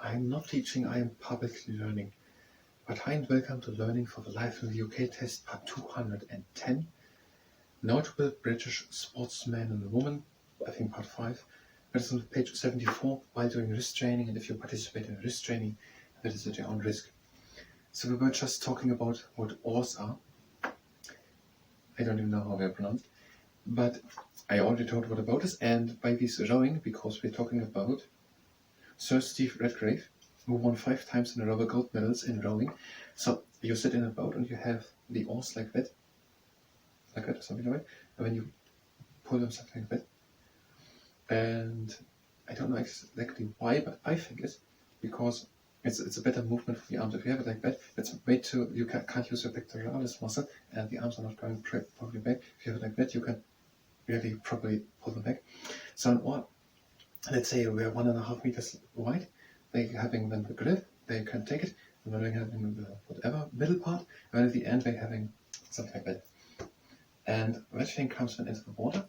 I'm not teaching, I am publicly learning. But hi and welcome to Learning for the Life in the UK test part 210. Notable British sportsmen and women, I think part 5. That is on page 74, while doing wrist training, and if you participate in wrist training, that is at your own risk. So we were just talking about what oars are. I don't even know how they're pronounced. But I already told what about this, and by this rowing, because we're talking about Sir Steve Redgrave, who won 5 times in a row gold medals in rowing. So you sit in a boat and you have the oars like that, something like that, and then you pull them something like that. And I don't know exactly why, but I think it's because it's a better movement for the arms. If you have it like that, it's way too, you can't use your pectoralis muscle, and the arms are not going properly back. If you have it like that, you can really properly pull them back. So an oar, let's say we're 1.5 meters wide, they're having then the grip, they can take it, and then they're having the whatever middle part, and at the end they're having something like that. And that thing comes then into the water,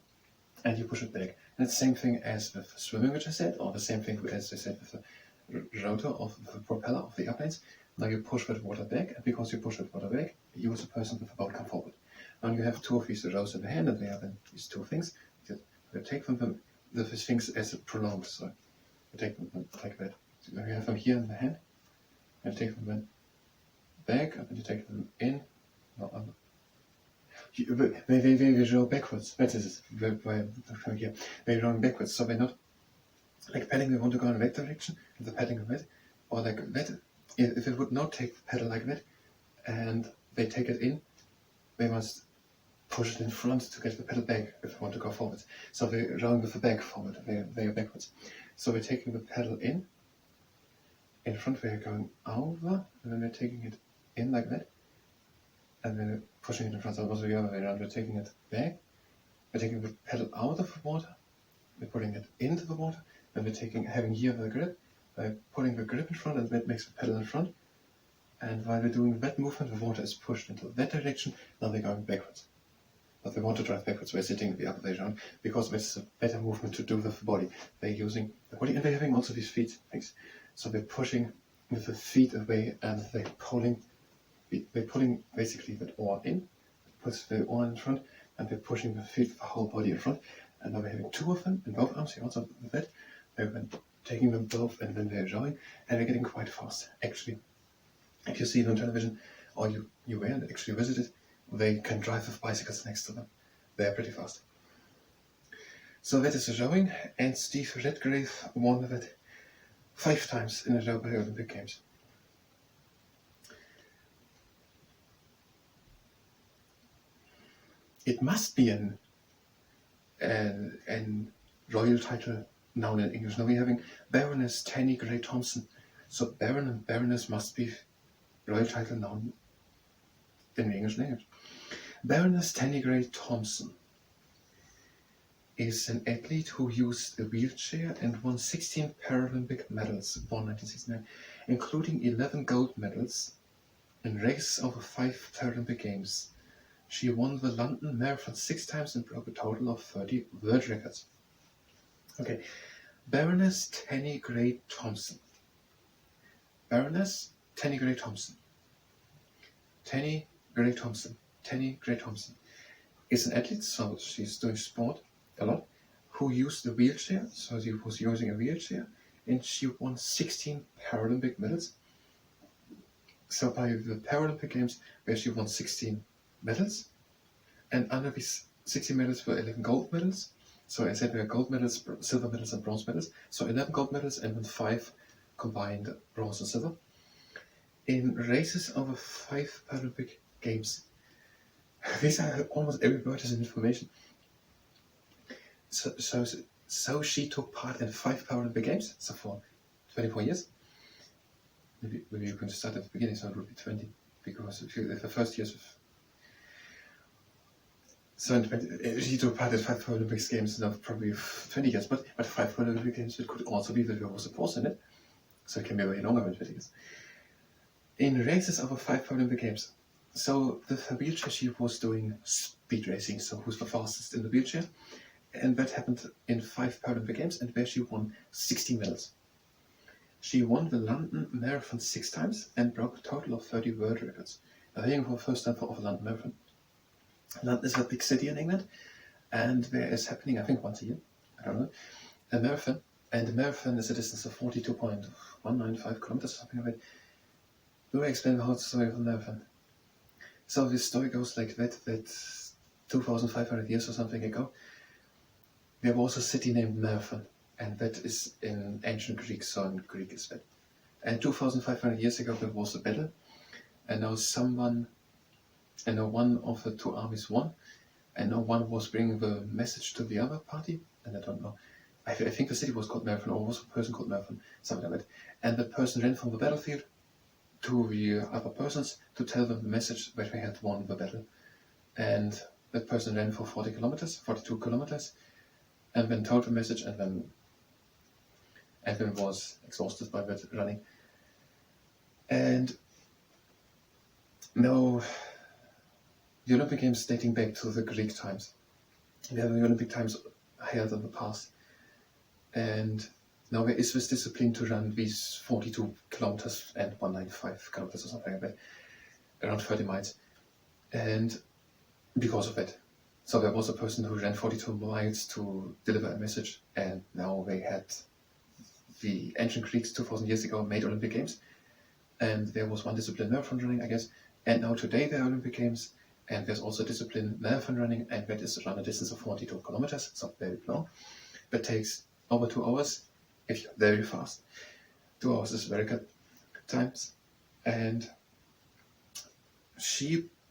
and you push it back. And it's the same thing as with swimming, which I said, or the same thing as I said with the rotor of the propeller of the airplanes. Now you push that water back, and because you push that water back, you as a person with the boat come forward. Now you have 2 of these rows in the hand, and they have these 2 things. You take them, the things as prolonged, so you take them like that. So you have them here in the hand, and take them then back, and then you take them in. They roll backwards. That is from here. They're rolling backwards, so they're not like paddling. They want to go in that direction, and they're paddling like that, or like that. If they would not take the paddle like that, and they take it in, they must push it in front to get the pedal back if they want to go forward. So they're rolling with the back forward. They are backwards. So we're taking the pedal in front. We're going over, and then we're taking it in like that, and then pushing it in front. So it was the other way around. We're taking it back. We're taking the pedal out of the water. We're putting it into the water. Then we're having here the grip. We're putting the grip in front, and that makes the pedal in front. And while we're doing that movement, the water is pushed into that direction. Now they're going backwards. But they want to drive backwards. We're sitting the other way around because it's a better movement to do with the body. They're using the body, and they're having also these feet things. So they're pushing with the feet away, and they're pulling basically that oar in, puts the oar in front, and they're pushing the feet, the whole body in front. And now we're having 2 of them in both arms. Here also with that, they're taking them both, and then they're rowing, and they're getting quite fast. Actually, if you see it on television, or you went and actually visited, they can drive with bicycles next to them. They're pretty fast. So that is the rowing, and Steve Redgrave won that 5 times in a row by the Olympic Games. It must be an royal title known in English. Now we're having Baroness Tanny Gray Thompson. So Baron and Baroness must be royal title known in the English language. Baroness Tanny Gray Thompson is an athlete who used a wheelchair and won 16 Paralympic medals born 1969, including 11 gold medals in races over 5 Paralympic Games. She won the London Marathon 6 times and broke a total of 30 world records. Okay, Baroness Tanny Gray Thompson. Baroness Tanny Gray Thompson. Tanny Gray Thompson. Tanny Gray Thompson is an athlete, so she's doing sport a lot, who used a wheelchair, so she was using a wheelchair, and she won 16 Paralympic medals. So by the Paralympic Games, where she won 16 medals, and under these 16 medals were 11 gold medals. So I said there are gold medals, silver medals, and bronze medals. So 11 gold medals and then 5 combined bronze and silver in races over 5 Paralympic Games. These are almost every word is information. So she took part in 5 Paralympic Games, so for 24 years. Maybe you can start at the beginning, so it would be 20, because if the first years of she took part in 5 Paralympic Games, now probably 20 years, but 5 Paralympic Games, it could also be that there was a pause in it, so it can be very longer than 20 years. In races over 5 Paralympic Games, so with her wheelchair she was doing speed racing, so who's the fastest in the wheelchair, and that happened in 5 Paralympic Games, and where she won 16 medals. She won the London Marathon 6 times and broke a total of 30 world records. I think for the first time for the London Marathon. London is a big city in England, and there is happening, I think once a year, I don't know, a marathon. And the marathon is a distance of 42.195 kilometers, something like that. Do I explain the whole story of the marathon? So this story goes like that 2,500 years or something ago, there was a city named Marathon, and that is in ancient Greek, so in Greek is that. And 2,500 years ago there was a battle, and now one of the two armies won, and now one was bringing the message to the other party, and I don't know. I think the city was called Marathon, or was a person called Marathon, something like that. And the person ran from the battlefield to the other persons to tell them the message that they had won the battle. And that person ran for 42 kilometers, and then told the message, and then was exhausted by that running. And now the Olympic Games dating back to the Greek times. We have the Olympic times held in the past. And now there is this discipline to run these 42 kilometers and 195 kilometers or something like that, around 30 miles. And because of that. So there was a person who ran 42 miles to deliver a message, and now they had the ancient Greeks 2,000 years ago made Olympic Games, and there was one discipline, marathon running, I guess, and now today there are Olympic Games, and there's also discipline marathon running, and that is run a distance of 42 kilometers, it's not very long, but takes over 2 hours if you're very fast. 2 hours is very good times, and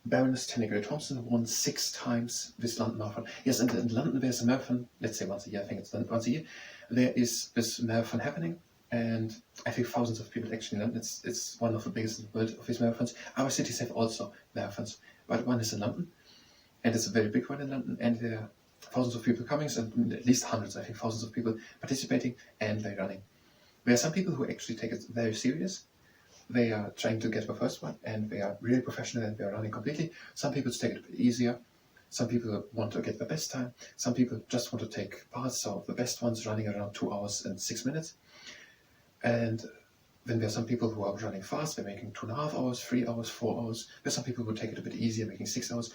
Baroness Tanneguy-Thompson won 6 times this London Marathon. Yes, and in London there's a marathon, let's say once a year, I think it's once a year. There is this marathon happening, and I think thousands of people actually in London. It's one of the biggest in the world of these marathons. Our cities have also marathons, but one is in London, and it's a very big one in London, and there are thousands of people coming, and at least hundreds, I think, thousands of people participating, and they're running. There are some people who actually take it very serious. They are trying to get the first one, and they are really professional, and they are running completely. Some people take it a bit easier. Some people want to get the best time. Some people just want to take parts, so the best ones running around 2 hours and 6 minutes. And then there are some people who are running fast. They're making 2.5 hours, 3 hours, 4 hours. There's some people who take it a bit easier, making 6 hours.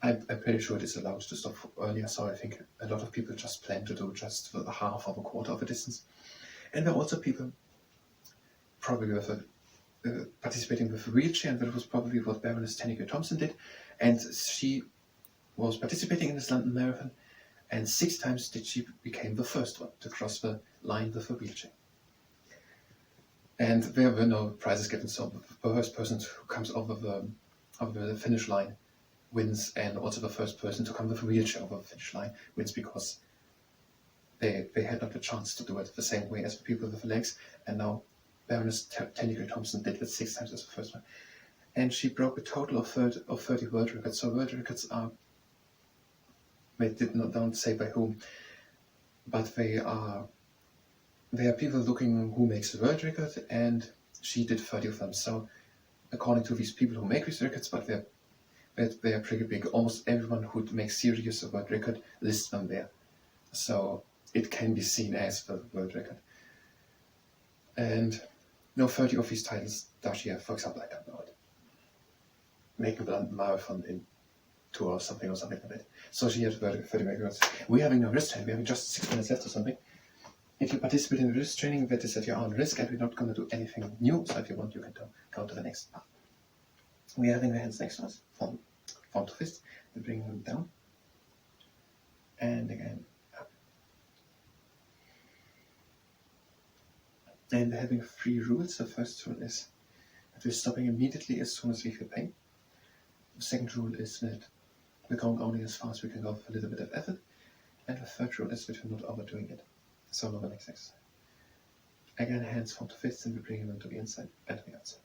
I'm pretty sure it is allowed to stop earlier, so I think a lot of people just plan to do just the half or a quarter of the distance. And there are also people probably with participating with a wheelchair, and that was probably what Baroness Tanneguy-Thompson did. And she was participating in this London Marathon, and 6 times did she became the first one to cross the line with a wheelchair. And there were no prizes given, so the first person who comes over the finish line wins, and also the first person to come with a wheelchair over the finish line wins, because they had not the chance to do it the same way as the people with the legs. And now Baroness Tanneguy-Thompson did it 6 times as the first one. And she broke a total of 30 world records. So world records are, they don't say by whom, but they are people looking who makes the world record, and she did 30 of them. So according to these people who make these records, but they are pretty big. Almost everyone who makes serious a world record lists them there. So it can be seen as the world record. And no 30 of these titles does she have. For example, I don't know it. Making the London Marathon in 2 hours something or something like that. So she had 30 records. We're having no wrist training. We have just 6 minutes left or something. If you participate in the wrist training, that is at your own risk, and we're not going to do anything new. So if you want, you can go to the next part. We're having the hands next to us, palm to fist. We bring them down. And again, up. And having 3 rules. The first rule is that we're stopping immediately as soon as we feel pain. The second rule is that we're going only as far as we can go with a little bit of effort. And the third rule is that we're not overdoing it. So now the next exercise. Again, hands palm to fists, and we bring them to the inside and to the outside.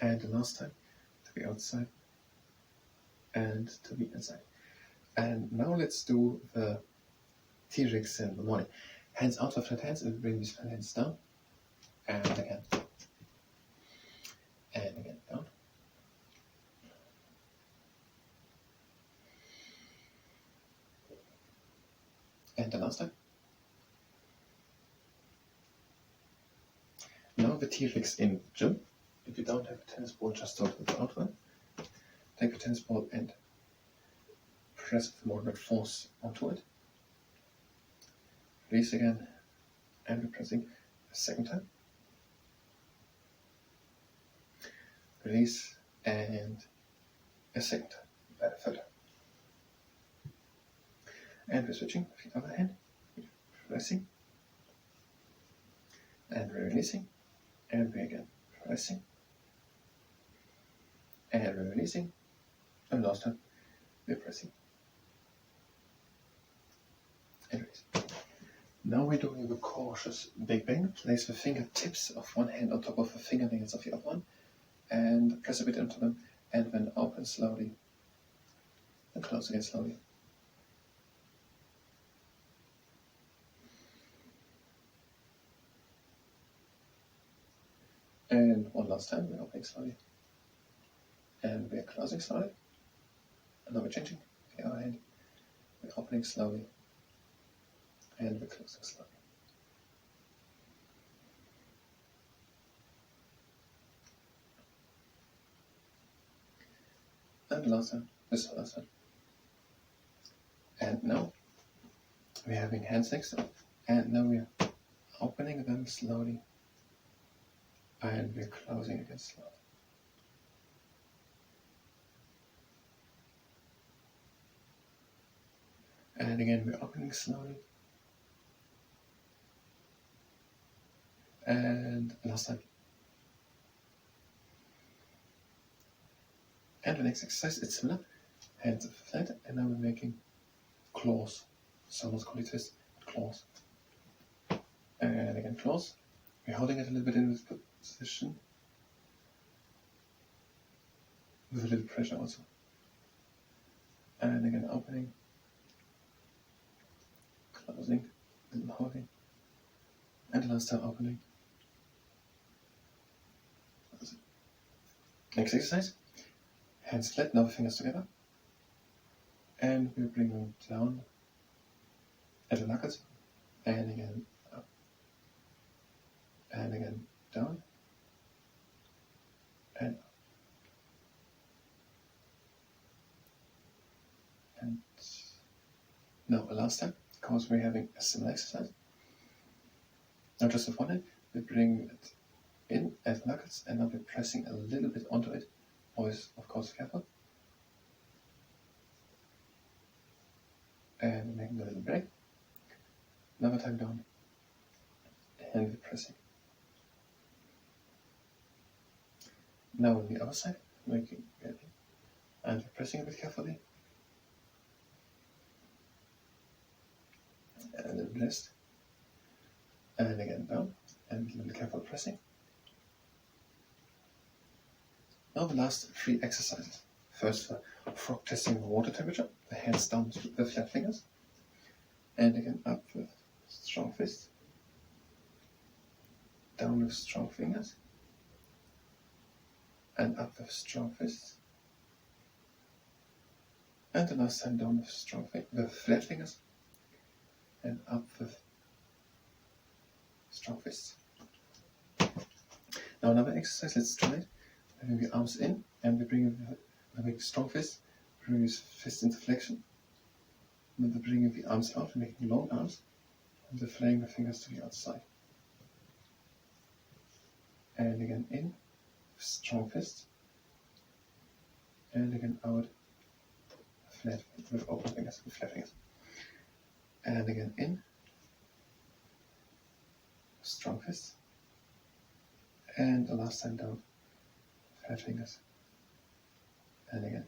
And the last time, to the outside and to the inside. And now let's do the T-Rex in the morning. Hands out of flat hands, and we bring these flat hands down. And again. And again, down. And the last time. Now the T-Rex in gym. If you don't have a tennis ball, just start with the outline. Take the tennis ball and press with moderate force onto it. Release again, and we're pressing a second time. Release and a second time, and a third time. And we're switching with the other hand, pressing, and we're releasing, and we're again pressing, and we're releasing, and last time we're pressing and releasing. Now we're doing the cautious big bang. Place the fingertips of one hand on top of the fingernails of the other one, and press a bit into them, and then open slowly, and close again slowly. And one last time, we're opening slowly, and we're closing slowly. And now we're changing the other hand. We're opening slowly, and we're closing slowly. And last time, this last time. And now we're having hands next to it, and now we're opening them slowly, and we're closing again slowly. And again, we're opening slowly. And last time. And the next exercise, it's similar. Hands flat, and now we're making claws. Some will call it twist, claws. And again, claws. We're holding it a little bit in this position. With a little pressure also. And again, opening. Closing, and holding, and the last time opening. Next exercise, hands flat, now fingers together, and we bring them down at the knuckles, and again up, and again down, and up. And now the last time, because we're having a similar exercise. Now just with one hand, we bring it in at the knuckles, and now we're pressing a little bit onto it. Always, of course, careful. And making a little break. Another time down. And we're pressing. Now on the other side, making it in. And we're pressing a bit carefully. And a little rest. And again down. And a little careful pressing. Now the last three exercises. First, the frog testing the water temperature. The hands down with the flat fingers. And again up with strong fists. Down with strong fingers. And up with strong fists. And the last time down with flat fingers. And up with strong fists. Now another exercise, let's try it. Having the arms in, and we bring the big strong fist, bring his fist into flexion. And then bringing the arms out, making long arms, and then flaying the fingers to the outside. And again in, strong fist. And again out, flat with open fingers, with flat fingers. And again in, strong fist. And the last time down, flat fingers. And again.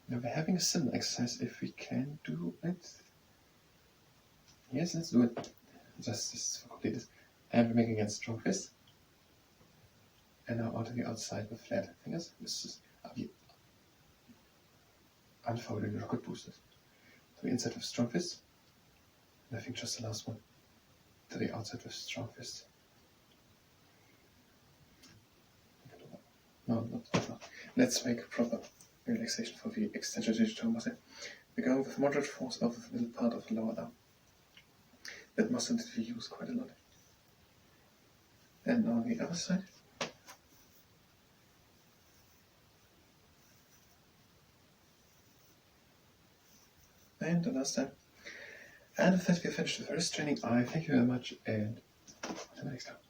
Now we're having a similar exercise if we can do it. Yes, let's do it. Just to complete this. And we're making again strong fist. And now out to the outside with flat fingers. This is the unfolding rocket boosters. To the inside with strong fist. And I think just the last one. To the outside with strong fist. No, not. Let's make a proper relaxation for the extensor digital muscle. We're going with moderate force over the middle part of the lower arm. That muscle that we use quite a lot. And on the other side. And the last time. And with that we finished the first training. I thank you very much and until next time.